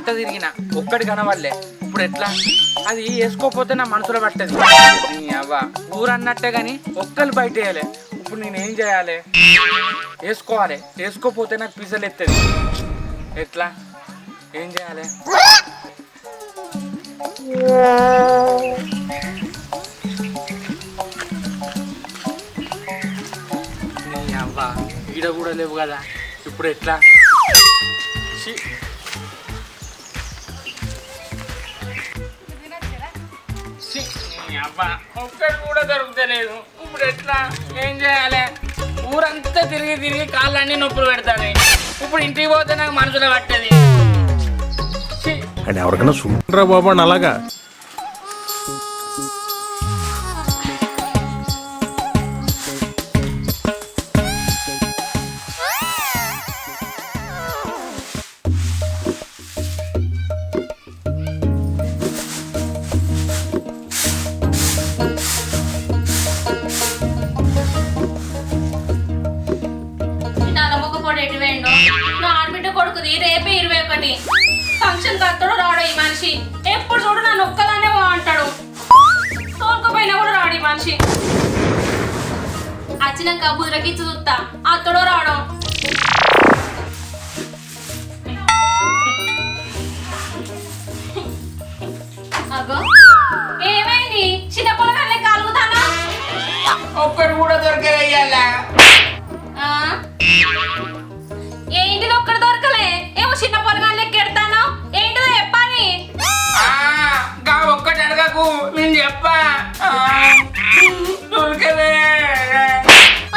ఊరంతా తిరిగిన ఒక్కడి కనవల్లే. ఇప్పుడు ఎట్లా? అది వేసుకోకపోతే నా మనసులో పట్టది. అవ్వ ఊరన్నట్టే గాని ఒక్కరు బయట వేయాలి. ఇప్పుడు నేనేం చేయాలి? వేసుకోవాలి. వేసుకోపోతే నాకు పిసలు ఎత్తది. ఎట్లా? ఏం చేయాలి? నీ అవ్వ ఈడ కూడా లేవు కదా, ఇప్పుడు ఎట్లా? అబ్బా ఒక్కటి కూడా దొరుకుతలేదు. ఇప్పుడు ఎట్లా? ఏం చేయాలి? ఊరంతా తిరిగి తిరిగి కాళ్ళన్నీ నొప్పులు పెడతాను. ఇప్పుడు ఇంటికి పోతే నాకు మనసులో పట్టేది. అండ్ ఎవరికైనా చూడరా బాబు అని అలాగా. నా ఆడబిడ్డ కొడుకుది రేపే 21 ఫంక్షన్ కత్తడు రాడు ఈ మనిషి. ఎప్పుడు చూడు నన్ను ఒక్కదానే అంటాడు. తోలుకపోయినా కూడా రాడు ఈ మనిషి. వచ్చినాక బుద్రకి చూస్తా అత్తడో రావడం. అగో ఏమైంది? చిన్న పొలగానే కలుగుతానా? ఒక్కడు కూడా దొరకదయ్యాలా? ఏంటిది ఒక్కడ దొరకలే? ఏమో చిన్న పొలగాని లెక్క ఎడతాను. ఏంటిదో చెప్పాలి. ఒక్కటి అడగకు, నేను చెప్పా. దొరకలే.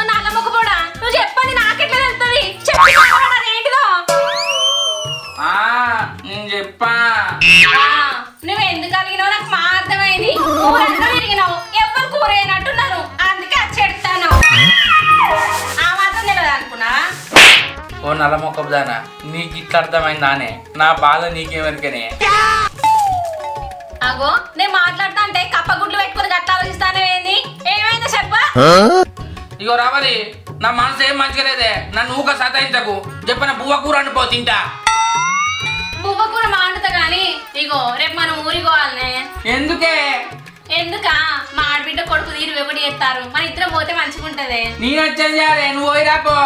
నల్ల ముక్క కూడా నువ్వు చెప్పని నాకెట్లా తెలుస్తుంది? చెప్పి ఏంటిదో నేను చెప్పా. నువ్వు ఎందుకు కలిగినావు నాకు మా అర్థమైంది. ఊరంతా తిరిగినావు, ఎవరు కూర అయినట్టున్నారు. అందుకే వచ్చి ఎడతాను. ఆ మాత్రం తెలియదు అనుకున్నా. ఓ నల్ల మొక్కపు దానా, నీకు ఇట్లా అర్థమైందానే? నా బాధ నీకేమరికనే? అగో నేను మాట్లాడుతా అంటే కప్పగుడ్లు పెట్టుకుని గట్ట ఆలోచిస్తానే. ఏంది? ఏమైందో చెప్పా. ఇగో రావాలి, నా మనసు ఏం మంచిగా లేదే. నన్ను ఊక సతాయించకు. చెప్పిన బువ్వ కూర అండిపో తింటా. బువ్వ కూర మాండుతా గాని ఇగో రేపు మనం ఊరికి పోవాలనే. ఎందుకే? ఎందుకా? మా ఆడబిడ్డ కొడుకు 21 చేస్తారు. మన ఇద్దరం పోతే మంచిగా ఉంటది. నేను వచ్చేది నేను పోయిరాపో.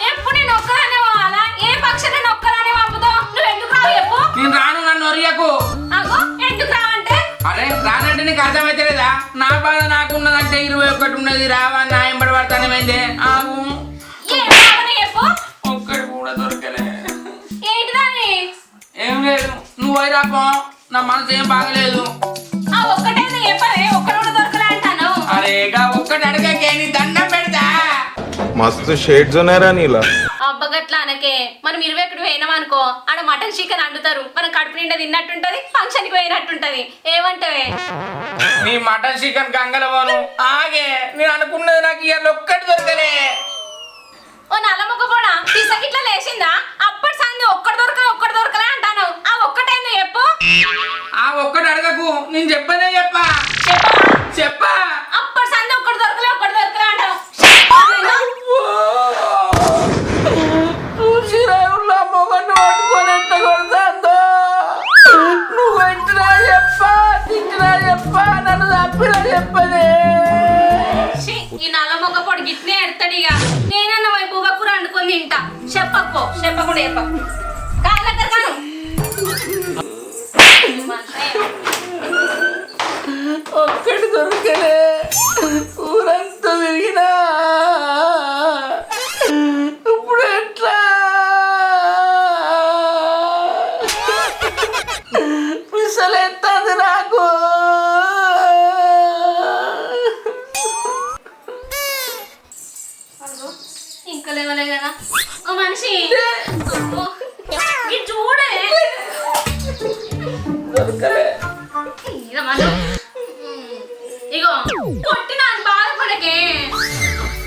ఎప్పుడు నేను ఒక్కదానే పోవాలా? ఏ పక్షాన్ని నేను ఒక్కదానే పంపుతావు? నువ్వు ఎందుకు రావు చెప్పు. నేను రాను, నన్ను ఒరియకు. అగో ఎందుకు రావంటే? అరే రానంటే నీకు అర్థమైతే లేదా? నా బాధ నాకున్నదంటే 21 ఉన్నది. రావా నా ఎంబడి పడతానేమైందే? ఆగు. చెప్పు. ఒక్కడి కూడా దొరకలే. ఏంటిదాని? ఏం లేదు, నువ్వు పోయిరాపో. నా మనసు ఏం బాగలేదు. ఆ ఒక్కటే చెప్పలే, ఒక్కడు కూడా దొరకలే అంటాను. అరే ఒక్కటి అడగకే, నీ దండం పెడతా. మస్తు షేడ్స్ ఉన్నారా నీలా. అబ్బగట్లా అనకే. మనం 21 పోయినాం అనుకో, ఆడ మటన్ చికెన్ వండుతారు. మనం కడుపు నిండా తిన్నట్టుంటది, ఫంక్షన్ కి పోయినట్టుంటది. ఏమంటావే? నీ మటన్ చికెన్ గంగలవాను. ఆగే, నేను అనుకున్నది నాకు ఇవాళ ఒక్కటి దొరకలే. ఓ నల్లముక్క కూడా పిసకిట్లా లేచిందా? అప్పటి సంది ఒక్కటి దొరకలే అంటాను. ఆ ఒక్కటేందో చెప్పు. ఆ ఒక్కటి అడగకు, నేను చెప్పనే చెప్పా. చెప్పా. అప్పటి సంది ఒక్కటి దొరకలే అంటాను. చూసిరా మొగను పట్టుకొని ఎంత కొడతాందో. నువ్వు ఎంటినా చెప్పా, తింటినా చెప్పా, నన్ను తప్పినా చెప్పదే. ఈ నల్లముక్క పొడి గిట్నే ఎడతాడు. ఇక నేనన్న వైపు కూర వండుకొని తింటా. చెప్పకుండా చెప్పకు. కాళ్ళక్కడ కాను ఒక్కటి దొరకలే. ఊరంతా తిరిగినా. ఇప్పుడు ఎట్లా? పిసలేస్తుంది నాకు. ఇంకా లేవలే కదా ఓ మనిషి. చూడే ఇగో కొట్టినా బాధపడకే.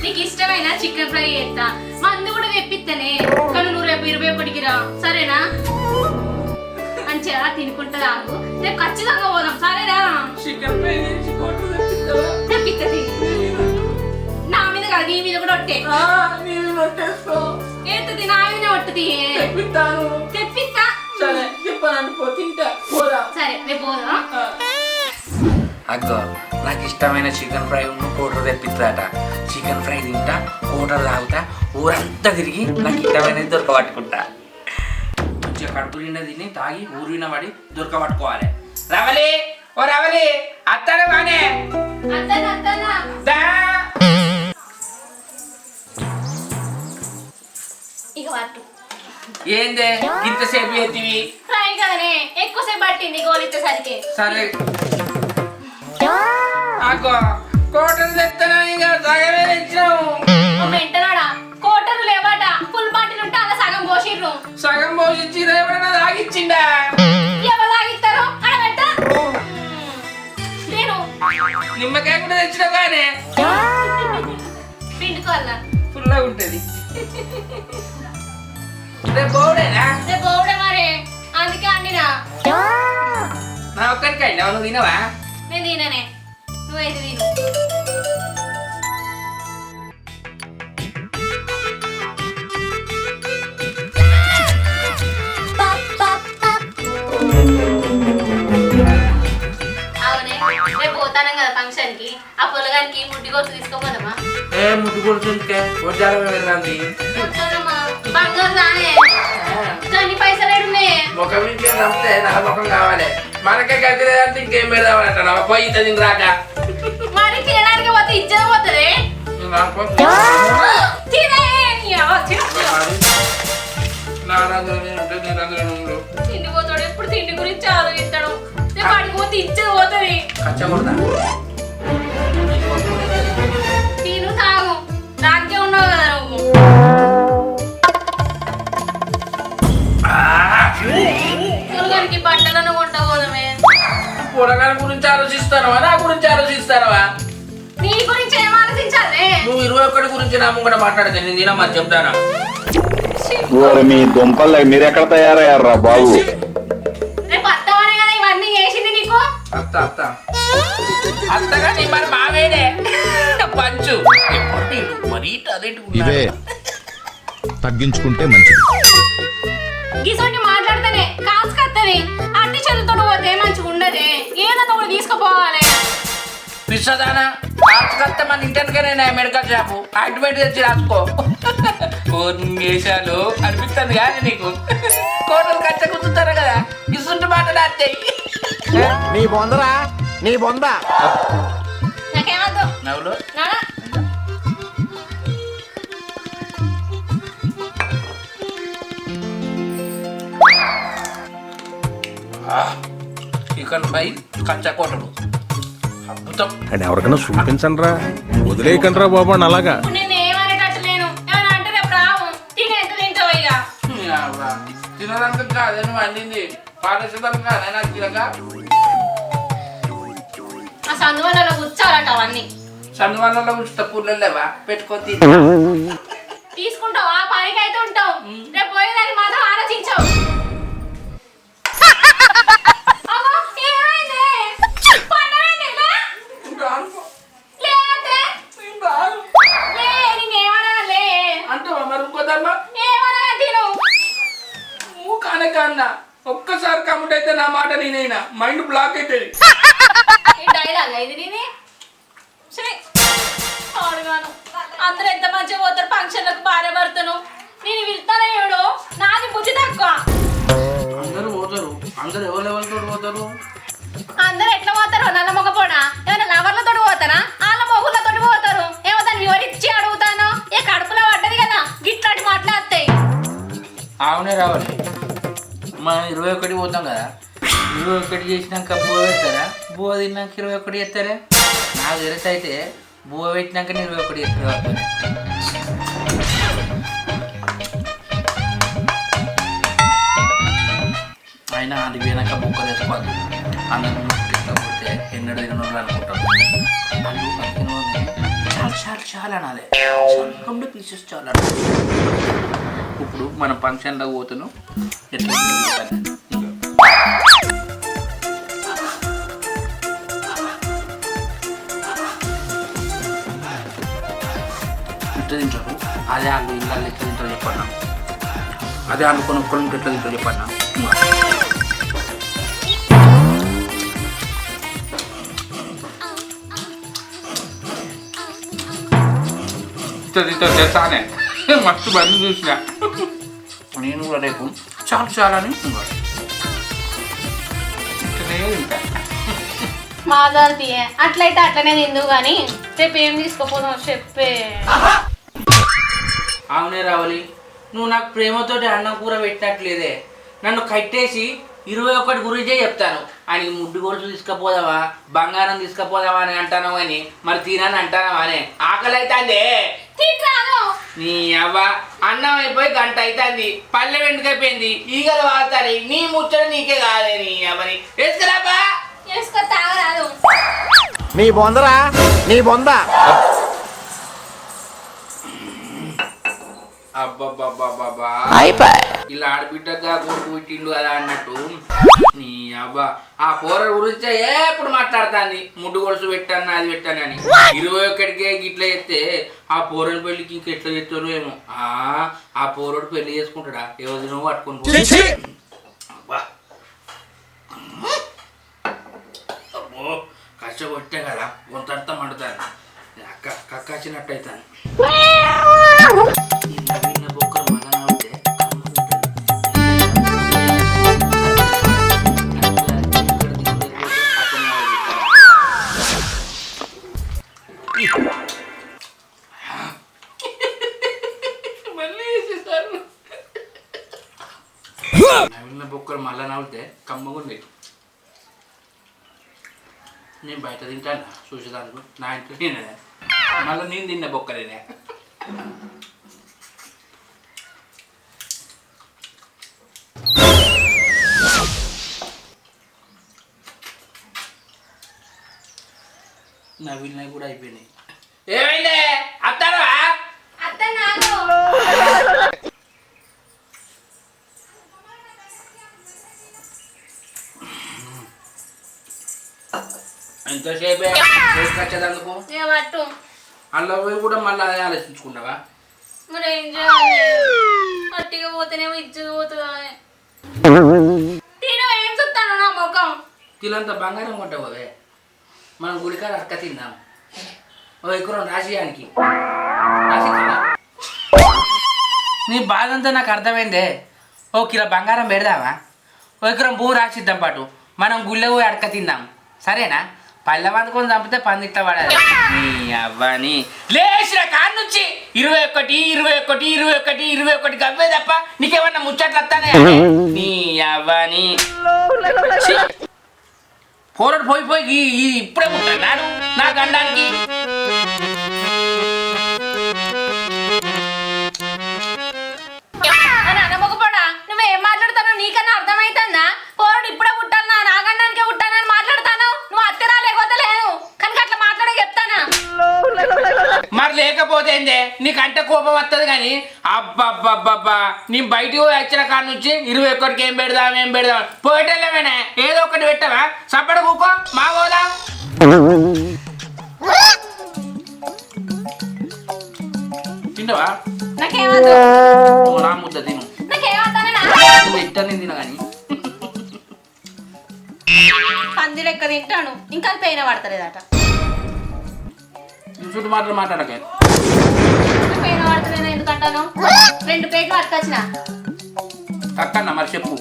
నీకు ఇష్టమైన చికెన్ ఫ్రై చేస్తా, మందు కూడా తెప్పిస్తానే. కానీ నువ్వు రేపు 21కి రా, సరేనా? మంచిగా తినుకుంటా. రేపు ఖచ్చితంగా పోదాం, సరేనా? చికెన్ ఫ్రై తెప్పిస్తుంది. నా మీద కాదు, నీ మీద కూడా ఒట్టే. ఏంటది? నా మీద ఒట్టది. తెప్పిస్తా. సరే చెప్ప చెప్పాను తింటా పోరా. సరే రేపు పోదాం. అగ్గో నాకు ఇష్టమైన చికెన్ ఫ్రై ఉన్న కోటర్ తెప్పిస్తాట. చికెన్ ఫ్రై తింటా, కోటర్ తాగుతా, ఊరంతా తిరిగి నాకు ఇష్టమైనది దొరకబట్టుకుంటా. మంచిగా కడుపు నిండా తిని తాగి ఊరు విన పడి దొరకబట్టుకోవాలి. రవలి ఓ రవలి అత్తాడు బానే ఇక పట్టు. ఏందే ఇంతసేపు ఎత్తివి? ఫ్రై కదనే ఎక్కువసేపు పట్టింది గోలిచ్చేసరికి. సరే అగ్గో కోటర్ తెస్తానా ఇంకా సగమే తెచ్చావు. వెంటనాడా కోటరు లేవాట, ఫుల్ బాటిల్ ఉంటే అలా సగం పోసిర్రు. సగం పోసి రేపడన్నా తాగిచ్చిండా? ఎవరు తాగిస్తారు అడ పెట్ట. నేను నిమ్మకాయ కూడా తెచ్చినావు కానీ పిండుకోవాలా ఫుల్గా ఉంటది. రేపు బోడేనా? రేపు పోవడే మరి, అందుకే అండినా. నా ఒక్కరికి అయినా నువ్వు తినవా? నేను తిననే, నువ్వైతే తిను. అవునే రేపు పోతానం కదా ఫంక్షన్ కి, ఆ పొలగానికి ముడ్డి కొట్టు తీసుకోపోదామా? ఏ ముట్టు కొడుతుంటే వడ్డారం వెళ్ళాలి. బంగారు రానే కానీ పైసలు ఏడున్నాయి? ముఖం నుంచి నమ్మితే నా ముఖం కావాలి. మనకే గడ్డి ఇంకేం పెడదామంట నా పోయి ఇంత తిని రాక. మరి తినడానికి పోతే ఇచ్చేది పోతుంది. తిండి పోతాడు, ఎప్పుడు తిండి గురించి ఆలోచిస్తాడు. రేపు అడిగి పోతే ఇచ్చేది పోతుంది. తిను తాగు, దానికే ఉన్నావు కదా నువ్వు. పొలగానికి బట్టలను కొంటపోదమే. కూరగాయల గురించి ఆలోచిస్తానవా నా గురించి ఆలోచిస్తానవా? నీ గురించి ఏం ఆలోచించాలి? నువ్వు 21 గురించి నా ముంగట మాట్లాడితే నేను తినమని చెప్తానా? మీ దుంపలు మీరెక్కడ తయారయ్యారా బాబు? రేపు అత్తమనే కదా ఇవన్నీ చేసింది నీకు. అత్తగా నీ మరి మావేడే పంచు మరీ ఇవే తగ్గించుకుంటే మంచిది. గిసోటి మాట్లాడితేనే కాసుకత్తది. అట్టి చేతులతో పోతే మంచిగా ఉండదే. ఏదన్నా ఒకటి తీసుకుపోవాలి. పిచ్చదానా కాసుకత్త మన ఇంటెనకనే మెడికల్ షాపు. ఆయింట్మెంట్ తెచ్చి రాసుకో. వేషాలు అనిపిస్తుంది కానీ నీకు కోటలు కచ్చ కూర్చుంటారు కదా, ఇసుంటి మాట్లాడతాయి. నీ బొందరా నీ బొంద. నాకేమద్దు నవ్వులు నానా. చికెన్ ఫ్రై కచ్చా కోటలు అద్భుతం. అని ఎవరికైనా చూపించండి రా, వదిలేయకండి రా బాబు అని అలాగా. ఇప్పుడు నేను ఏమనేటట్టు లేను. ఏమైనా అంటే రేపు రావు. తిని ఎంత తింటావు ఇక? తినడానికి కాదే నువ్వు అండింది, పారేసేదానికి కాదే నాకు తినక. ఆ సందువలలో కూర్చోవాలట అవన్నీ. చందువల్ల ఉచిత పూర్లు లేవా పెట్టుకొని తీసుకుంటావు, ఆ పనికి అయితే ఉంటావు. రేపు పోయేదాన్ని మాత్రం ఆలోచించావు. అంటావా మరి ఇంకోదమ్మా? నువ్వు కానకన్నా ఒక్కసారి కమిట్ అయితే నా మాట నేనైనా మైండ్ బ్లాక్ అవుతుంది. అందరూ ఎంత మంచిగా పోతారు ఫంక్షన్లకు, భార్య భర్తను. నేను వెళ్తానే ఏడు, నాది బుద్ధి తక్కువ. అందరూ పోతారు, అందరు ఎవరెవరితో పోతారు? అందరు ఎట్లా పోతారు? నల్ల మొగపోడా ఏమైనా లవర్లతో పోతారా? వాళ్ళ మొగుళ్ళతో పోతారు. ఏమో దాన్ని వివరించి అడుగుతాను. ఏ కడుపులో పడ్డది కదా, గిట్లాంటి మాట్లాడతాయి. అవునే రావాలి. మనం 21 పోతాం కదా, 21 చేసినాక బువ్వ పెడతారా? బువ్వ తిన్నాక 21 చేస్తారా? నాకు తెలిసి అయితే బువ్వ పెట్టినాక 21 చేస్తారు. అయినా అది పోయినాక బుక్క తెచ్చుకోవాలి. అందరూ పోతే ఎన్నడూ తినోళ్ళు అనుకుంటారు. చాలా చాలా చాలా అనాలి, 2 పీసెస్ చాలా. ఇప్పుడు మనం ఫంక్షన్లో పోతున్నాం. ఎట్లా తింటారు? అదే వాళ్ళు ఇల్లు ఎట్లా తింటారు చెప్పన్నా? అదే అనుకుని ఒక్కరికి ఎట్లా తింటారు చెప్పన్నా? తెలుసానే మస్తు బండి చూసిన నేను కూడా రేపు చాలు చాలని తింటా. మాదాది అట్లయితే అట్లనే తిందు కానీ రేపు ఏం తీసుకోపోదాం చెప్పే. అవునే రావాలి, నువ్వు నాకు ప్రేమతోటి అన్నం కూర పెట్టట్లేదే. నన్ను కట్టేసి 21 గురించే చెప్తాను. ఆయనకి ముడ్డు గొలుసు తీసుకుపోదావా, బంగారం తీసుకుపోదావా అని అంటాను కానీ మరి తినని అంటాను అనే ఆకలి అవుతుంది. నీ అవ్వ అన్నం అయిపోయి గంట అవుతుంది, పల్లె వెంటుకైపోయింది, ఈగలు వాడతారు. నీ ముచ్చట నీకే కాదే. నీ అవ్వని వేసుకురాబా. తాగరాదు. నీ బొందరా నీ బొంద. అబ్బబ్బబ్బబ్బా ఇలా ఆడబిడ్డగా కొడుకు పెట్టిండు కదా అన్నట్టు నీ అబ్బా ఆ పోర గురించే ఎప్పుడు మాట్లాడుతుంది. ముడ్డు కొలుసు పెట్టాను అది పెట్టాను అని 21కే గిట్లా చెప్తే ఆ పోరని పెళ్లికి ఇంకెట్లా చెప్తారు ఏమో. ఆ పోరడు పెళ్లి చేసుకుంటాడా ఎవరి నువ్వు పట్టుకొని అబ్బా అబ్బో కష్టపట్టే కదా కొంత మండుతాను కక్కాచినట్టు అవుతాను. నవ్విన బొక్కలు మళ్ళా నవ్వుతే కమ్మగుంది. నేను బయట తింటాను చూసేదానికి, నా ఇంట్లో తినే మళ్ళీ నేను తిన్న బొక్కలేనే. నవ్వినవి కూడా అయిపోయినాయి. ఏమైందే అత్తారా? ఎంతసేపే వచ్చేదందుకు అలా పోయి కూడా మళ్ళీ అదే ఆలోచించుకుంటావా? మరి ఏం చేయాలి? అట్టిగా పోతేనేమో ఇజ్జత పోతుందా? ఏం చూస్తాను నా ముఖం. తిలంతా బంగారం కొంటావే, మనం గుడికాడ అక్క తిందాం. ఓ ఎకరం రాసియానికి నీ బాధ అంతా నాకు అర్థమైందే. ఓ కిలో బంగారం పెడదామా, ఓ ఎకరం భూ రాసిద్దాం పాటు మనం గుళ్ళో పోయి అడక తిందాం. సరేనా? పళ్ళ వండుకొని చంపితే పందిట్లా పడాలి. నీ అవ్వని లేచిన కాడ నుంచి 21 గవ్వే తప్ప నీకేమన్నా ముచ్చట్లు వస్తానే. నీ అవ్వని పోరడు పోయి ఇప్పుడే ముట్టాడు నా గండానికి. అనమొకపోడా నువ్వేం మాట్లాడుతానో నీకన్నా అర్థమైతుందా? పోరడు ఇప్పుడే పుట్టాను నా గండానికే పుట్టానని మాట్లాడతాను. నువ్వు అత్తరా లేకపోతే లేదు కనుక అట్లా మాట్లాడే చెప్తానా? మరి లేకపోతే ఏందే నీకంటే కోపం వస్తుంది కానీ అబ్బబ్బబ్బబ్బా నీ బయటికి వచ్చిన కాడ నుంచి 21కి ఏం పెడదాం పోయేటోళ్ళమేనా ఏదో ఒకటి పెట్టవా? సప్పడ కూకో మా పోదా. తింటావా? నాకేమద్దు. నా ముద్ద తిను. నాకేమవుతానా? నువ్వు ఇద్దరిని తిన కానీ పంది లెక్క తింటాను ఇంకా పెయిన పడతలేదట. చుట్టూ మాట్లాడకే. పెయిన పడతలేదు ఎందుకంటాను? 2 ప్లేట్లు పట్టుకొచ్చిన. కక్కన్నా మరి చెప్పు.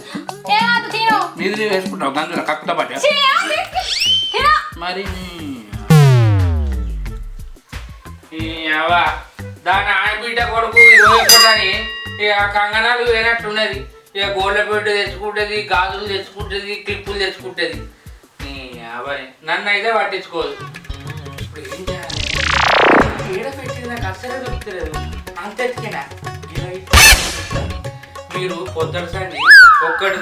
ఏమద్దు తిను. నీది వేసుకుంటావు గంజుల కక్కుతో పాటు మరి దాని ఆడబిడ్డ కొడుకు 21 అని ఇక కంగనాలు వేనట్టున్నది. ఇక గోళ్ళ పెట్టు తెచ్చుకుంటుంది, గాజులు తెచ్చుకుంటుంది, క్లిప్పులు తెచ్చుకుంటుంది. అవని నన్ను అయితే పట్టించుకోదు. ఇప్పుడు ఏం చేయాలి? ఏడ పెట్టింది నాకు అసలే దొరుకుతలేదు. అంత ఎత్తికినా మీరు పొద్దుసండి ఒక్కటి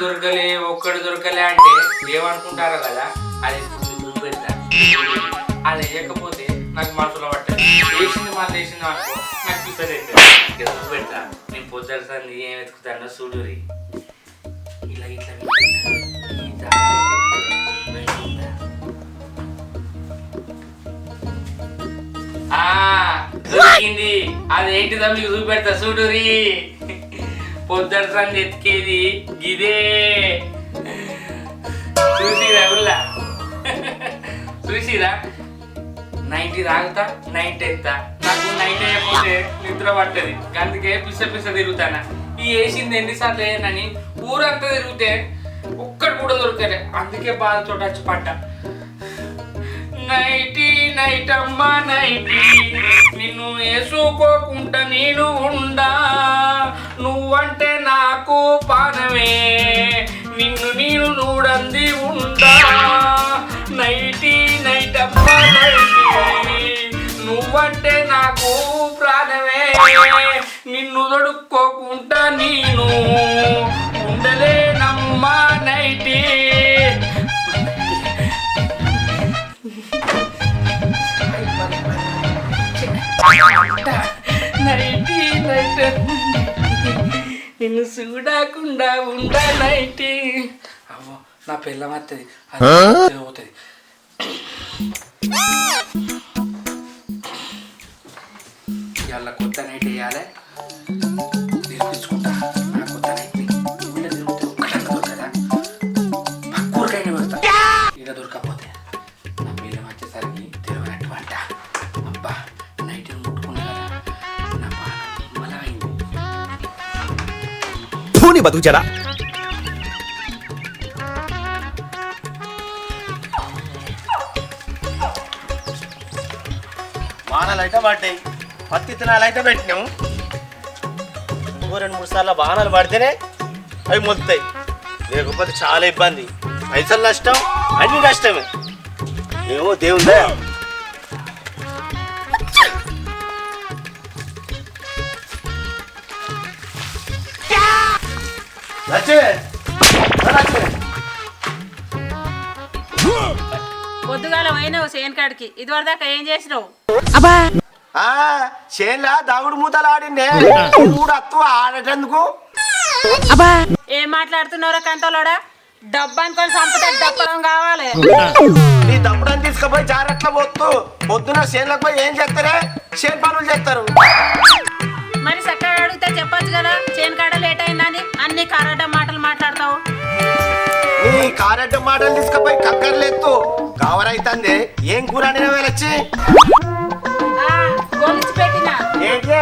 దొరకలే అంటే ఏమనుకుంటారో కదా. అది చూపెడతాను. అది వేయకపోతే నాకు మనసులో పట్టదు. వేసింది మళ్ళీ వేసింది అనుకో నాకు చూపెడతాను. చూపెడతా నేను పొద్దుసండి ఏం వెతుకుతానో చూడురి. ఇలా దొరికింది. అదేంటిదో మీకు చూపెడతా చూడురి. పొద్దుసండి ఎత్తికేది గిదే. చూసిరా ఉల్లా చూసిరా నైట్ తాగుతా నైట్ ఎత్తా నాకు నైట్ అయిపోతే నిద్ర పట్టది అందుకే పిస పిస తిరుగుతానా ఈ వేసింది ఎన్నిసార్లు వేయనని ఊరంతా తిరిగితే ఒక్కడు కూడా దొరకలే అందుకే బాధతో వచ్చి పడ్డా నైటీ నైట్ అమ్మా నైటీ నిన్ను వేసుకోకుండా నేను ఉండా నువ్వంటే నాకు పానమే నిన్ను నేను చూడంది ఉండా నైటీ నైట్ అమ్మా నైటీ నువ్వంటే నాకు ప్రాణమే నిన్ను దొడుక్కోకుండా నేను ఉండలేనమ్మా నైటీ నైటీ నైట్ నిన్ను చూడకుండా ఉండ నైటీ అవ్వ నా పిల్ల వస్తుంది అది పోతుంది ఇవాళ కొత్త నైట్ వేయాలి నేర్పించుకుంటా నా కొత్త నైట్ని ఊళ్ళో తిరుగుతే ఒక్కటంగా దొరకదా పక్కూరికైనా పెడతా ఇక దొరకకపోతే నా పిల్ల వచ్చేసరికి తిరగనట్టు అంట అబ్బా నైట్ ముట్టుకున్నా కదా నా పానం మళ్ళా అయింది ధోని బతుకు జరా వానలు అయితే పడ్డాయి పత్తి విత్తనాలు అయితే పెట్టినాము ఇంకో 2-3 సార్లు వానలు పడితేనే అవి మొలుతాయి లేకపోతే చాలా ఇబ్బంది పైసలు నష్టం అన్ని నష్టమే ఏమో దేవుందా పొద్దుగాల పోయినావు సేన్ కాడికి ఇదివరకు దాకా ఏం చేసినావు? చేన్లా దాగుడు మూతలు ఆడిందే మూడు అత్తు ఆడటందుకు ఏం మాట్లాడుతున్నారో కంతలోడా? డబ్బు అనుకొని చంపితే డబ్బలం కావాలి. నీ దప్పుడని తీసుకుపోయి జారట్ల పోతూ పొద్దున చేన్లకు పోయి ఏం చేస్తారే చేను పనులు చేస్తారు. మరి చక్కగా అడిగితే చెప్పొచ్చు కదా చేను కాడ లేట్ అయిందని అన్ని కరాట మాటలు మాట్లాడతావు. నీ కారెడ్డ మాటలు తీసుకుపోయి కక్కర్లేత్తు కావరైతుంది ఏం కూర అని వెళ్ళొచ్చి గోలిచ్చి పెట్టినా ఏంటే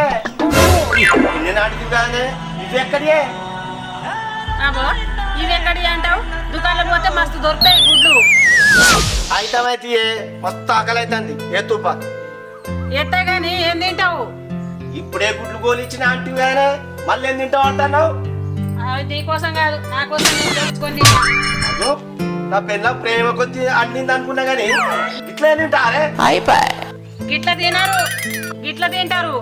ఇన్ని నాటికి కానీ ఇది ఎక్కడే అబ్బో ఇవి ఎక్కడి అంటావు? దుకాణంలో పోతే మస్తు దొరుకుతాయి గుడ్లు. అయితే మస్తు ఆకలి అవుతుంది ఎత్తుపా ఎత్తా గాని ఏం తింటావు? ఇప్పుడే గుడ్లు గోలిచ్చిన ఆంటీ గానే మళ్ళీ ఏం తింటావు అంటున్నావు? అవి నీకోసం కాదు నా కోసం నేను తెచ్చుకొని నా పిల్ల ప్రేమ కొద్ది అన్నింది అనుకున్నా గానీ ఇట్లా తింటారే గిట్ల తినరు గిట్ల తింటారు.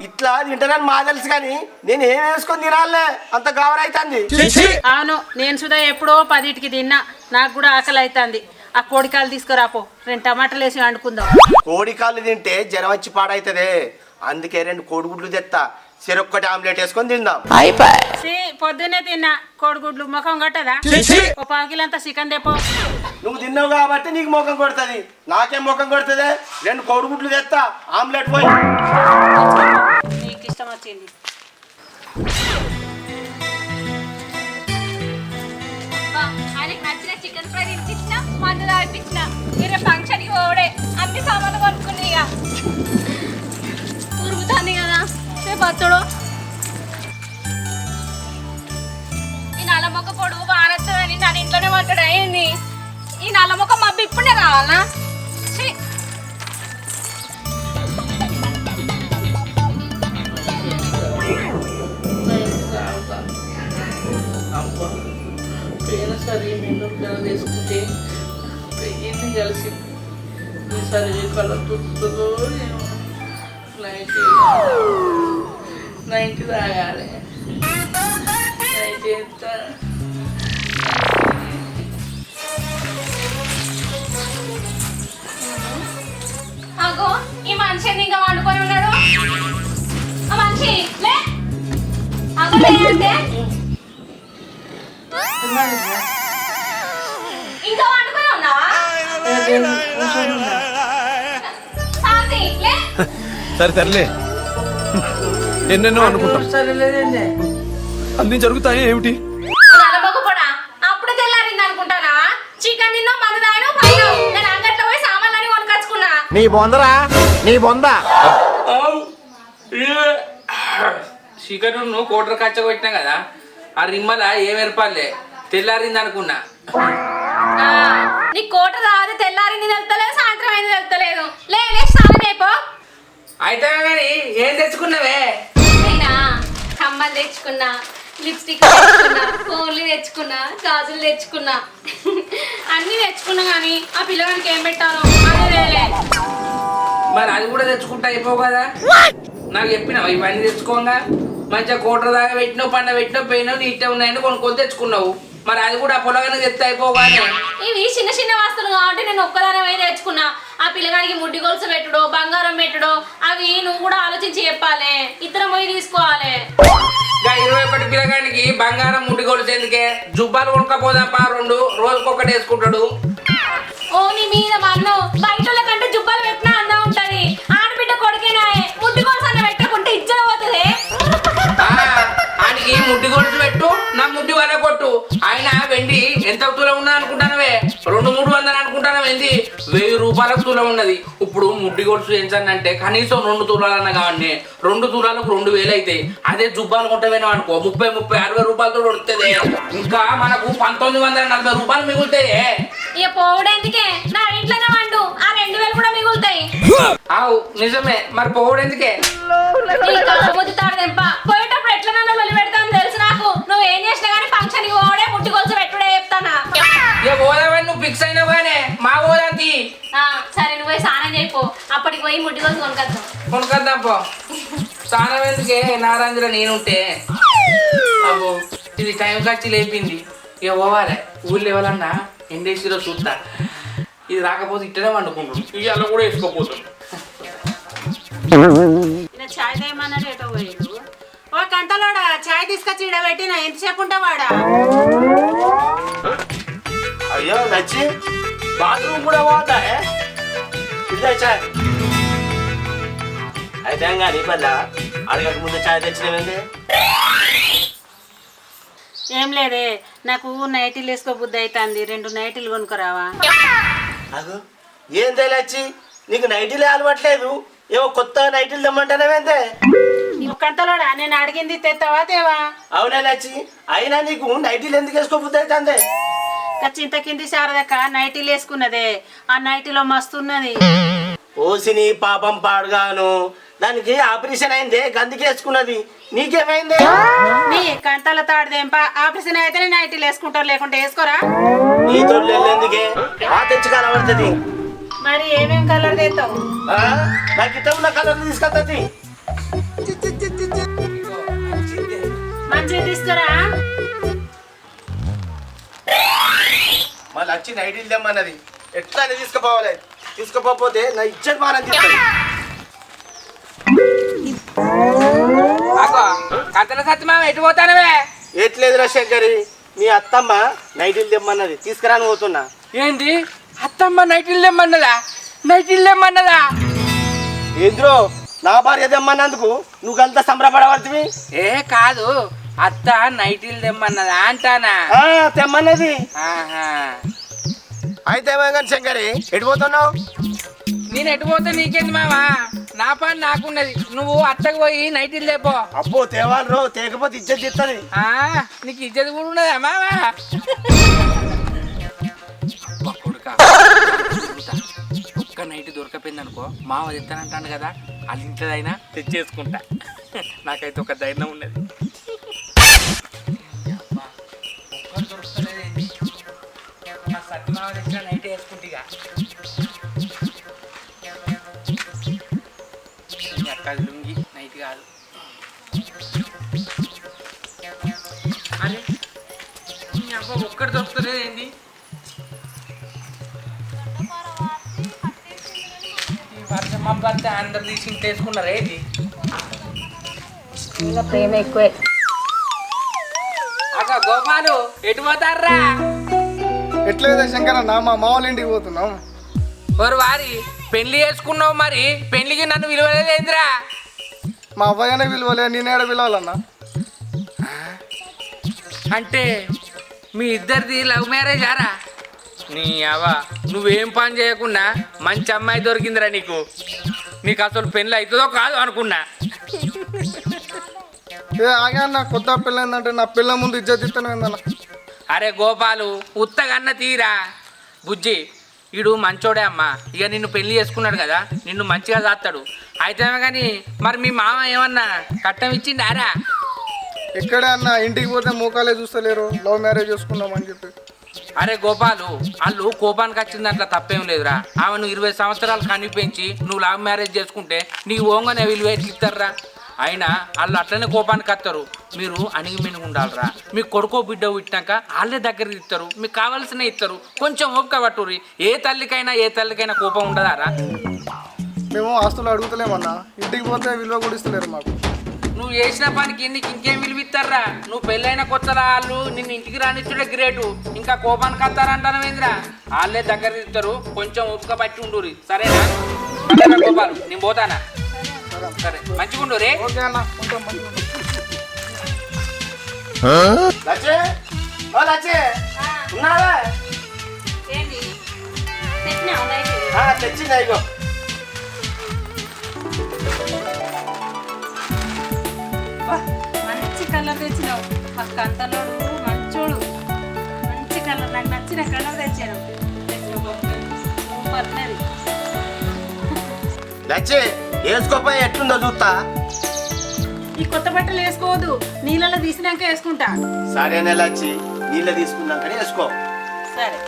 ఇట్లా తింటానని మా తెలుసు కానీ నేను ఏం వేసుకొని తినాలే అంత గౌరవుతుంది. అవును నేను సుధా ఎప్పుడో 10కి తిన్నా నాకు కూడా ఆకలి అవుతుంది. ఆ కోడికాయలు తీసుకురాపో 2 టమాటాలు వేసి వండుకుందాం. కోడికాళ్ళు తింటే జ్వరం వచ్చి పాడైతుంది అందుకే 2 కోడిగుడ్లు తెత్తా చెరొక్కటి ఆమ్లెట్ వేసుకొని తిందాం. పొద్దునే తిన్నా కోడిగుడ్లు ముఖం కొట్టదా? ఓ 1/2 కిలో అంతా చికెన్ తెపో. నువ్వు తిన్నావు కాబట్టి నీకు ముఖం కొడుతుంది నాకేం ముఖం కొడుతుంది 2 కోడిగుడ్లు తెత్తా ఆమ్లెట్ పోయి నీకు ఇష్టం వచ్చింది. ఆయనకు నచ్చిన చికెన్ ఫ్రై తినిపించిన మందు తాగిపించిన మీరే ఫంక్షన్కి పోవడే అన్ని సామాన్లు కొనుక్కుని ఇక ఉరుగుతుంది కదా రేపు అత్తడు ఈ నల్ల మొక్క పొడుగు బాగా నన్ను ఇంట్లోనే పట్టడు అయింది. ఈ నల్ల మొక్క మబ్బు ఇప్పుడే కావాలనా? పోయినసారి మేము వేసుకుంటే ఎన్ని కలిసి ఈసారి కలర్ తుస్తుందో నైట్ తాగాలి నైట్ ఎంత అగో ఈ మనిషి ఇంకా వండుకొని ఉన్నాడు. ఆ మనిషి లే అగో లేదంటే ఇంకా వండుకొని ఉన్నావా? శాంతి లే సరే తరలే ఎన్నెన్నో అనుకుంటాం సరేలేదండి అన్ని జరుగుతాయి ఏమిటి నలబొక్క కూడా అప్పుడు తెల్లారింది అనుకుంటానా? చికెన్ తిన్నా మందు తాగినా పోయినావు. నేను అంగట్లో పోయి సామాన్లన్నీ కొనుకొచ్చుకున్నా. నీ బొందరా నీ బొంద. చికెన్ నువ్వు కోటర్ కచ్చ కొట్టినా కదా, ఆ రిమ్మల ఏం ఏర్పాలే తెల్లారింది అనుకున్నా. నీ కోట రాదు, తెల్లారింది తెలుస్తలేదు, సాయంత్రం అయింది తెలుస్తలేదు. లేలే స్నానం అయిపో. అయితే కానీ ఏం తెచ్చుకున్నావే? నేనా కమ్మలు తెచ్చుకున్నా, లిప్స్టిక్ తెచ్చుకున్నా, ఫోన్లు తెచ్చుకున్నా, గాజులు తెచ్చుకున్నా, అన్ని తెచ్చుకున్నా. కానీ ఆ పిల్లగానికి ఏం పెట్టాలో అది లేలే. మరి అది కూడా తెచ్చుకుంటా అయిపోవు కదా? నాకు చెప్పినావు ఇవన్నీ తెచ్చుకోగా మంచిగా కోటర్ దాకా పెట్టినావు, పండ పెట్టినావు, పోయినావు, నీట్గా ఉన్నాయని కొనుక్కొని తెచ్చుకున్నావు. మరి అది కూడా పొలగానే తెస్తే అయిపోగానే. ఇవి చిన్న చిన్న వస్తువులు కాబట్టి నేను ఒక్కదానే పోయి తెచ్చుకున్నా. ఆ పిల్లగానికి ముడ్డి గొలుసు పెట్టుడో, బంగారం పెట్టుడో అవి నువ్వు కూడా ఆలోచించి చెప్పాలి. ఇద్దరం పోయి తీసుకోవాలి. 21 పిల్లగానికి బంగారం ముడ్డి కొలుసు ఎందుకే? జుబ్బాలు కొనుక్కపోదాపా 2 రోజుకొకటి వేసుకుంటాడు. ఓ నీ మీద మన్ను బయట కంటే జుబ్బాలు పెట్టినా అందా ఉంటది. ఆడబిడ్డ కొడుకేనా ముడ్డి గొలుసు అన్న పెట్టకుంటే ఇజ్జత పోతుంది. ఆయనకి ముడ్డి గొలుసు పెట్టు, నా ముడ్డి వల్ల కొట్టు. ఆయన వెండి ఎంత తులం ఉన్నది అనుకుంటానవే? 200-300 అనుకుంటానవి. ఏంది 1000 రూపాయలకు తులం ఉన్నది. ఇప్పుడు ముడ్డి గొలుసు ఏంటంటే కనీసం 2 తులాలన్నా కావండి. 2 తులాలకు 2000 అవుతాయి. అదే జుబ్బాలు కొంటవేనా అనుకో 30-60 రూపాయలతో దొరుకుతుంది. ఇంకా మనకు 1940 రూపాయలు మిగులుతాయి. ఇక పోవడెందుకే, నా ఇంట్లోనే వండు, ఆ 2000 కూడా మిగులుతాయి. ఆవు నిజమే, మరి పోవడం ఎందుకే? తాడదెంప పోయేటప్పుడు ఎట్లనన్నా వెళ్ళి పెడతాను తెలుసు నాకు. నువ్వు ఏం చేసినా కానీ ఫంక్షన్ కి పోవడే ముట్టి గొలుసు పెట్టుడే చెప్తానా. ఇక పోదామని నువ్వు ఫిక్స్ అయినావు కానీ మా పోదాంతి. సరే నువ్వు పోయి స్నానం చేయిపో, అప్పటికి పోయి ముట్టి గొలుసు కొనుక్కొద్దాం పో. స్నానం ఎందుకే? నారాంజలో నేనుంటే. అబ్బో ఇది టైం ఖర్చు లేపింది. ఇక పోవాలి. ఊళ్ళో ఎవరన్నా ఎండేసిలో చూస్తా. ఇది రాకపోతే ఇట్టనే వండుకుంటాడు. ఇవాళ కూడా వేసుకోపోతాడు. చాయ్ తేమన్నాడు ఏటో పోయాడు. ఓ కంటలోడా చాయ్ తీసుకొచ్చి ఇడ పెట్టినా ఎంతసేపు ఉంటావాడా? అయ్యో నచ్చి బాత్రూమ్ కూడా పోతా ఇదే చాయ్ అయితే కానీ మళ్ళా అడగక ముందు చాయ్ తెచ్చినవేంది? ఏం లేదే, నాకు నైటీలు వేసుకో బుద్ధి అవుతుంది. 2 నైటీలు కొనుక్కరావా? అదు ఏం తెలియచ్చి నీకు నైటీలే అలవట్లేదు, ఏమో కొత్త నైటీలు తెమ్మంటానేవేందే? కంటలోడా నేను అడిగింది తెస్తావా తేవా? అవునా నచ్చి, అయినా నీకు నైటీలు ఎందుకు వేసుకోబుద్ది అవుతుంది? చింత కింది శారదక్క నైటీలు వేసుకున్నదే, ఆ నైటీలో మస్తు ఉన్నది. ఓసిని పాపం పాడుగాను, దానికి ఆపరేషన్ అయిందే గందికి వేసుకున్నది. నీకేమైంది? నీ కంటల తాడదేంప ఆపరేషన్ అయితేనే నైటీలు వేసుకుంటారు, లేకుంటే వేసుకోరా? నీతో ఎందుకే ఆ తెచ్చి కలబడుతుంది. మరి ఏమేం కలర్ తెస్తావు? నాకు ఇష్టం ఉన్న కలర్ తీసుకొస్తుంది. మంచిగా తీసుకురా. మళ్ళీ వచ్చి నైటీలు తెమ్మన్నది. ఎట్లా తీసుకుపోవాలి? తీసుకుపోతే నా ఇచ్చటి మానం తీస్తుంది. కథల సత్యమా ఎటు పోతానవే? ఎట్లేదురా శంకరి, మీ అత్తమ్మ నైటీలు తెమ్మన్నది, తీసుకురాని పోతున్నా. ఏంది అత్తమ్మ నైటీలు తెమ్మన్నదా? నైటీలు తెమ్మన్నదా? ఏంద్రో నా భార్య తెమ్మన్నందుకు నువ్వంతా సంబరపడవద్దు. ఏ కాదు, అత్త నైటీలు తెమ్మన్నదా అంటానా? తెమ్మన్నది. ఆహా. అయితే కానీ శంకరి ఎటు పోతున్నావు? నేను ఎటు పోతే నీకేంది మావా? నా పని నాకున్నది. నువ్వు అత్తకు పోయి నైటీలు తెపో. అబ్బో తేవాలరో, తేకపోతే ఇజ్జత్ తీస్తుంది. నీకు ఇజ్జత్ కూడా ఉన్నదా మావా? ఒక్క నైట్ దొరకపోయింది అనుకో, మావ తెస్తానంటాను కదా, అది ఇంట్లోదైనా తెచ్చేసుకుంటా. నాకైతే ఒక ధైర్యం ఉన్నది. ఒక్కరు దొరుకుతలేదేంటి? మా సత్యమావ తెచ్చిన నైట్ వేసుకుంటా. అక్క లుంగి నైట్ కాదు. అరే నీ అబ్బా ఒక్కటి దొరుకుతలేదేంటి? వర్షం పంపితే అందరు తీసి ఇంట్లో వేసుకున్నారా ఏంటి? ఇంకా ప్రేమ ఎక్కువే. అక్క గోపాలు ఎటు పోతారా? ఎట్లేదా శంకరన్న, మా మామూలు ఇంటికి పోతున్నాం. ఓరు వారి పెళ్లి చేసుకున్నావు, మరి పెళ్లికి నన్ను విలువలేదేంద్రా? మా అబ్బాయినే పిలవలే, నేనేడ పిలవాలన్నా? అంటే మీ ఇద్దరిది లవ్ మ్యారేజ్ ఆరా? నీ అవ్వ నువ్వేం పని చేయకుండా మంచి అమ్మాయి దొరికిందిరా నీకు అసలు పెళ్ళి అవుతుందో కాదు అనుకున్నా. ఏ ఆగా అన్న, కొత్త పిల్ల ఏంటంటే నా పిల్ల ముందు ఇజ్జత్ ఇస్తాను ఏందన్న. అరే గోపాలు ఉత్తగన్న తీరా బుజ్జి, వీడు మంచోడే అమ్మా. ఇక నిన్ను పెళ్లి చేసుకున్నాడు కదా, నిన్ను మంచిగా చేస్తాడు. అయితే కానీ మరి మీ మామ ఏమన్నా కట్నం ఇచ్చిండారా? ఎక్కడే అన్న, ఇంటికి పోతే మోకాలే చూస్తలేరు, లవ్ మ్యారేజ్ చేసుకుందామని చెప్పి. అరే గోపాలు, వాళ్ళు కోపానికి వచ్చింది అట్లా తప్పేం లేదురా. ఆమెను 20 సంవత్సరాలు కనిపించి నువ్వు లవ్ మ్యారేజ్ చేసుకుంటే నీకు ఓంగనే విలువ ఎట్లిస్తారా? అయినా వాళ్ళు అట్లనే కోపానికి వస్తారు. మీరు అణిగి మినిగి ఉండాలిరా. మీకు కొడుకో బిడ్డ పుట్టినాక వాళ్ళే దగ్గరికి ఇస్తారు, మీకు కావాల్సిన ఇస్తారు. కొంచెం ఓపిక పట్టుర్రి. ఏ తల్లికైనా కోపం ఉండదారా? మేము ఆస్తులు అడుగుతలేమన్నా, ఇంటికి పోతే విలువ కూడా ఇస్తలేరు మాకు. నువ్వు చేసిన పనికి నీకు ఇంకేం విలువిస్తారా? నువ్వు పెళ్ళైన కొత్తలా వాళ్ళు నిన్ను ఇంటికి రానిచ్చుడే గ్రేటు, ఇంకా కోపానికి వస్తారంటావేంద్రా? వాళ్ళే దగ్గర ఇస్తారు. కొంచెం ఓపిక పట్టి ఉండురి, సరేనా? గోపాలు నేను పోతానా? సరే మంచిగా ఉండు రే. ఓకే అన్న, ఉంటాం, మంచిగా ఉంటాం. లచ్చే ఓ లచ్చే ఉన్నావా? ఏంటి తెచ్చినావు నైటీ? తెచ్చిందా? ఇగో మంచి కలర్ తెచ్చినావు. ఆ కంతలోడు మంచోడు, మంచి కలర్, నాకు నచ్చిన కలర్ తెచ్చాను. సూపర్ ఉన్నది. లచ్చే వేసుకోపోయి ఎట్లుందో చూస్తా. ఈ కొత్త బట్టలు వేసుకోవద్దు, నీళ్ళలో తీసినాక వేసుకుంటా. సరేనే లచ్చి, నీళ్ళ తీసుకున్నాకనే వేసుకో. సరే.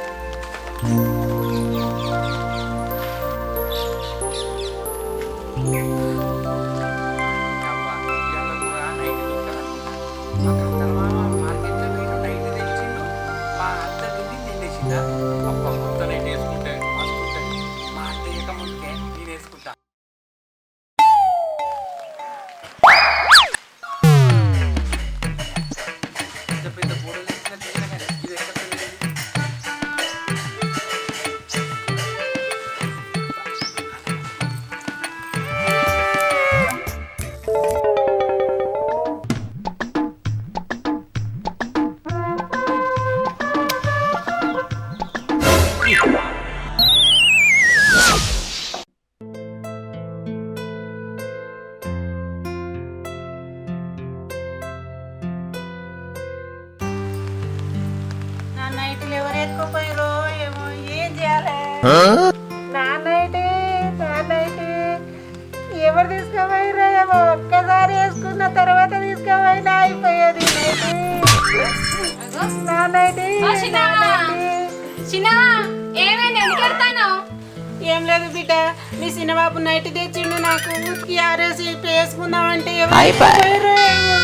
నా నైట్లు ఎవరు ఎత్తుకోపోయారో ఏమో, ఏం చేయాలి? నా నైట్ ఎవరు తీసుకోపోయారో ఏమో. ఒక్కసారి వేసుకున్న తర్వాత తీసుకోపోయినా అయిపోయేది నైట్. నా నైట్ ఏమైంది? ఎందుకు పెడతాను? ఏం లేదు బిడ్డ, మీ చిన్నబాబు నైట్ తెచ్చిండు నాకు. ఉతికి ఆరేసి వేసుకుందామంటే ఎవరు ఎత్తుకుపోయారో ఏమో.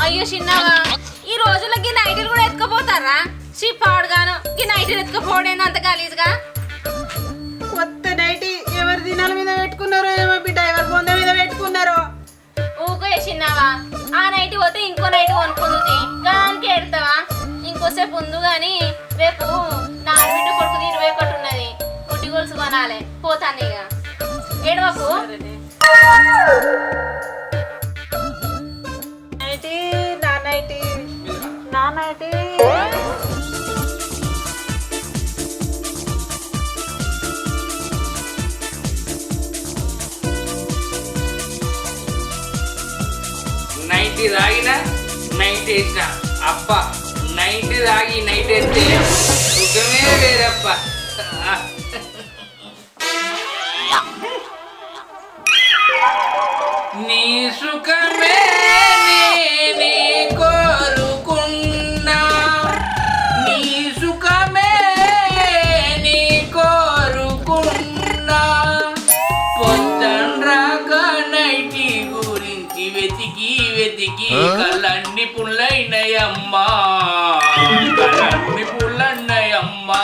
అయ్యో చిన్నగా, ఈ రోజులకి నైట్లు కూడా ఎత్తుకపోతారా? పాడుగాను ఈ నైట్లు ఎత్తుకపోవడం అంత గలీజ్గా. కొత్త నైట్ ఎవరి దినాల మీద పెట్టుకున్నారో ఏమో బిడ్డ, ఎవరి బొంద మీద పెట్టుకున్నారో. ఊకో చిన్నవా, ఆ నైట్ పోతే ఇంకో నైట్ కొనుక్కుంది దానికి ఎడతావా? ఇంకోసేపు ఉంది కానీ రేపు నా బిడ్డ కొడుకు 21 ఉన్నది, కుట్టి గొలుసు కొనాలి. పోతాను ఇక, ఏడవకు. నా నైట్ నైట్ తాగిన నైట్ వేసిన అప్ప, నైట్ తాగి నైట్ వేస్తే సుఖమే వేరప్ప. నీ సుఖమే నీ కోరుకున్నా, నీ సుఖమే నీ కోరుకున్నా. పొద్దున్రాక నైటి గురించి వెతికి వెతికి కళ్ళన్ని పుల్లైనయమ్మా, కళ్ళన్ని పుల్లన్నయమ్మా.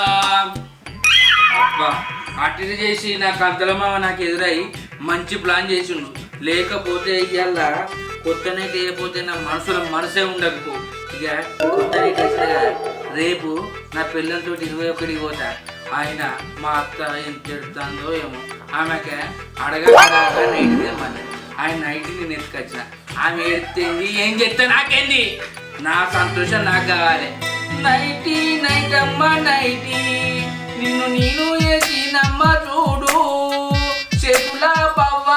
అటు చేసి నాకు అంతలమావ నాకు ఎదురై మంచి ప్లాన్ చేసిండు. లేకపోతే ఇవాళ కొత్త నైట్ వేయకపోతే నా మనసే ఉండకపో. ఇక కొత్త నైట్ వేసిన కదా, రేపు నా పిల్లలతో 21కి పోతా. ఆయన మా అత్త ఏం తిడుతుందో ఏమో, ఆమెకి అడగా నైట్ తెమ్మని ఆయన నైట్ నేను ఎత్తుకొచ్చిన. ఆమె ఎత్తింది ఏం చెప్తే నాకేంది, నా సంతోషం నాకు కావాలి. నైటీ నైటమ్మ నైటీ నిన్ను నేను వేసినమ్మ చూడు చేతుల పవ్వ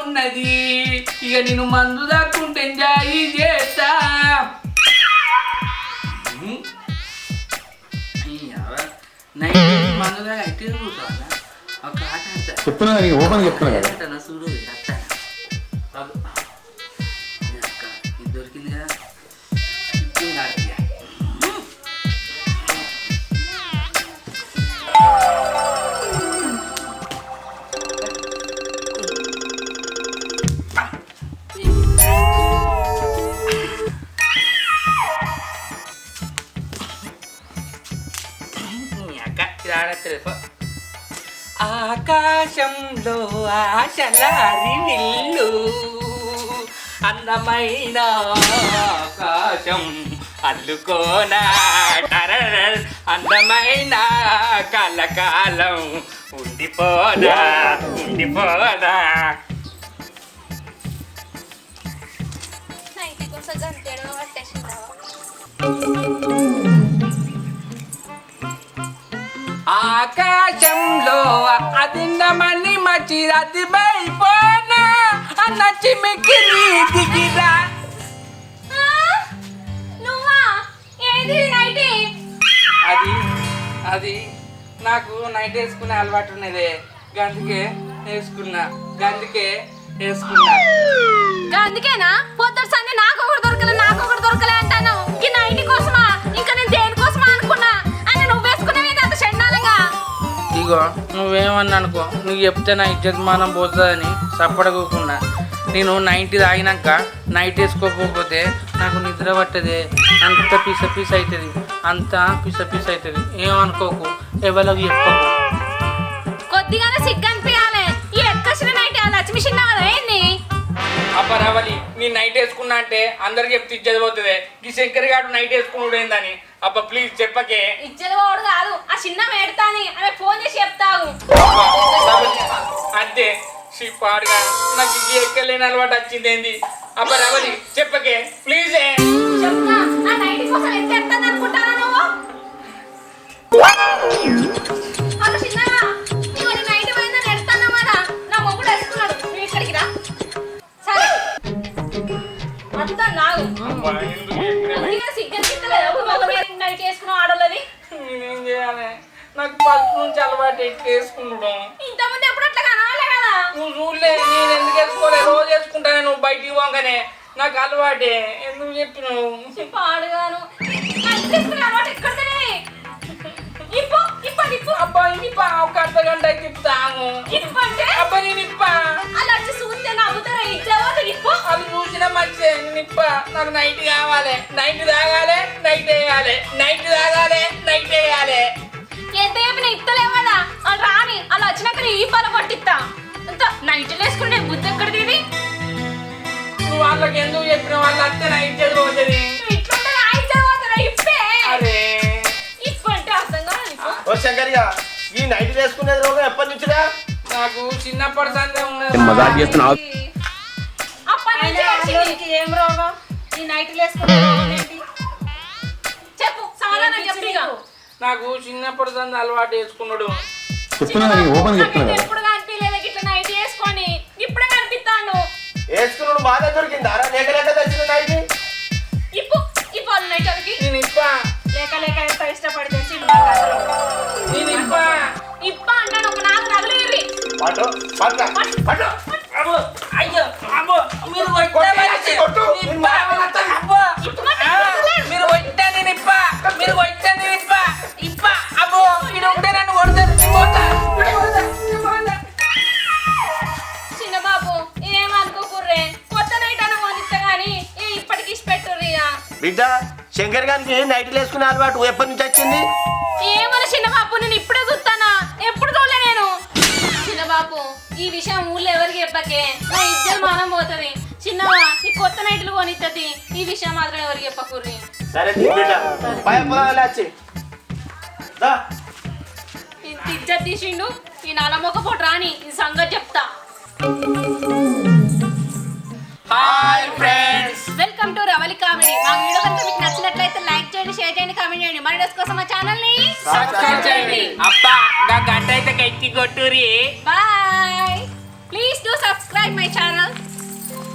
ఉన్నది ఇక నేను మందు దాక్కుంటే ఎంజాయ్ చేస్తా. నైట్ మందు దాకా అయితే కూర్చోవాలా ఒక ఆట ఆడతా చెప్తున్నా ఓపెన్ చెప్తున్నా కదా. ఆటనా చూడు ఇది దొరికింది కదా ఇప్పుడు ఆడతా. ఆకాశంలో ఆశలారి నిల్లు అందమైన ఆకాశం అల్లుకోనా అందమైన కలకాలం ఉండిపోదా ఉండిపోదా. ఆకాశంలో అదిన్నమని మచి అదిమైపోనా నచ్చి మిక్కిలి దిగిరా. అది అది నాకు నైట్ వేసుకునే అలవాటు ఉన్నదే గందుకే వేసుకున్నా అందుకేనా పొద్దుడు సంది నాకు ఒకటి దొరకలే అంటాను. ఈ నైట్ కోసమా ఇంకా నేను దేనికోసమా అనుకున్నా అని నువ్వు వేసుకునేది అంత చెండాలంగా. ఇగో నువ్వేమన్నా అనుకో నువ్వు చెప్తే నా ఇజ్జతమానం పోతుందని సప్పడకోకుండా నేను నైట్ తాగినాక నైట్ వేసుకోకపోతే నాకు నిద్ర పట్టదే అంత పిస అవుతుంది ఏమనుకోకు ఎవరికి చెప్పుకోకు. కొద్దిగానే సిగ్గు అనిపించాలి. ఈ ఎక్కసిన నైట్ లక్ష్మి చిన్న ఏంది అబ్బరావలి నేను నైట్ వేసుకున్నా అంటే అందరికి చెప్తే ఇజ్జత పోతుంది. ఈ శంకర్ గారు నైట్ వేసుకున్నాడు ఏందని అబ్బా ప్లీజ్ చెప్పకే. ఇజ్జత పోడు కాదు ఆ చిన్న పెడతాని ఆమె ఫోన్ చేసి చెప్తావు అంతే పాడుగా నాకు ఇది ఎక్కలేని అలవాటు వచ్చింది ఏంది. అబ్బరావలి చెప్పకే ప్లీజ్. చెప్తా ఆ నైట్ కోసం ఎంత ఎడతాను అనుకుంటానా నువ్వు? అలా చిన్నగా ఇవాళ నైట్ పోయిందని ఎడతాను కదా నా మొగుడు వేసుకున్నాడు నువ్వు ఇక్కడికి రా. సరే అంతా నాగు నైట్ వేసుకున్నావు ఆడోళ్ళది. నేనేం చేయాలి నాకు ఫస్ట్ నుంచి అలవాటు ఎట్లా వేసుకున్నాడు. ఇంతకుముందు ఎప్పుడు అట్లా కనవాలే కదా. నువ్వు చూడలే నేను ఎందుకు వేసుకోలే రోజు వేసుకుంటానే నువ్వు బయటికి పోగానే నాకు అలవాటే ఎందుకు చెప్పినావు. పాడుగాను అలవాటు ఎక్కడనే అబ్బా ఇప్ప ఒక అర్ధ గంట తిప్పుతాను. అబ్బా నేను ఇప్ప అలా వచ్చి చూస్తే నవ్వుతారా ఇచ్చావో ఇప్పు అది చూసిన మంచి నిప్ప నాకు నైట్ కావాలి నైట్ తాగాలి నైట్ వేయాలి ఎంత చెప్పిన ఇస్తలేవు కదా అది రాని అలా వచ్చినాక నీ ఈ పల పట్టిస్తా అంత నైట్ వేసుకుంటే బుద్ధి ఎక్కడిది ఇది. నువ్వు వాళ్ళకి ఎందుకు చెప్పిన వాళ్ళు అంతే నైట్ చదువుతుంది. ఇట్లుంటే నైట్ చదవతారా ఇప్పే అరే ఇప్పు అంటే అర్థం కాదు. ఓ శంకర్గా ఈ నైట్ వేసుకునేది రోగం ఎప్పటి నుంచిరా? నాకు చిన్నప్పటి సందే ఉన్నది. మజాక్ చేస్తున్నావు. అప్పటి నుంచి వచ్చింది. ఏం రోగం ఈ నైట్ వేసుకునే రోగం ఏంటి? చెప్పు సమాధానం చెప్పు. ఇక నాకు చిన్నప్పటి సందే అలవాటు వేసుకున్నాడు. చెప్తున్నా ఓపెన్ చెప్తున్నా కదా. ఎప్పుడు కనిపించలేదు ఇట్లా నైట్ వేసుకొని ఇప్పుడే కనిపిస్తాను. వేసుకున్నాడు బాగా దొరికిందా లేక తెచ్చిన నైట్? ఇప్పు వాళ్ళు నైట్ అదికి నేను ఇప్ప లేక ఎంత ఇష్టపడితే నేను ఇప్ప ఇప్ప అంటాను ఒక నాలుగు నగలు ఇర్రి పట్టు పట్టు పట్టు. అబ్బో అయ్యో అబ్బో మీరు కొట్టాలి కొట్టు. అబ్బో మీరు కొట్టా నేను ఇప్ప అబ్బో మీరు ఉంటే నన్ను కొడతారు. చిన్న బాబు ఏమనుకోకుర్రే కొత్త నైట్ అని కొనిస్తా గానీ ఇప్పటికి ఇష్టపెట్టుర్రి. బిడ్డ శంకర్ గారికి నైట్లు వేసుకునే అలవాటు ఎప్పటి నుంచి వచ్చింది? ఏమని చిన్న బాబు నేను ఇప్పుడే చూస్తానా ఎప్పుడు చూడలే నేను. చిన్న బాబు ఈ విషయం ఊళ్ళో ఎవరికి చెప్పకే నా ఇద్దరు మానం పోతుంది. చిన్నవా నీ కొత్త నైట్లు కొనిస్తుంది ఈ విషయం మాత్రం ఎవరికి చెప్పకుర్రి. సరే బిడ్డ వచ్చి ఇంత ఇజ్జత్ తీసిండు ఈ నలమొక్క పోటు రాని ఈ సంగతి చెప్తా. Hi friends welcome to Ravali comedy. మా ఆ వీడియో కనుక మీకు నచ్చినట్లయితే లైక్ చేయండి, షేర్ చేయండి, కామెంట్ చేయండి. మరి డేస్ కోసం మా ఛానల్ ని సబ్స్క్రైబ్ చేయండి. అబ్బా గంట అయితే గట్టి కొట్టురి. Bye. Please do subscribe my channel.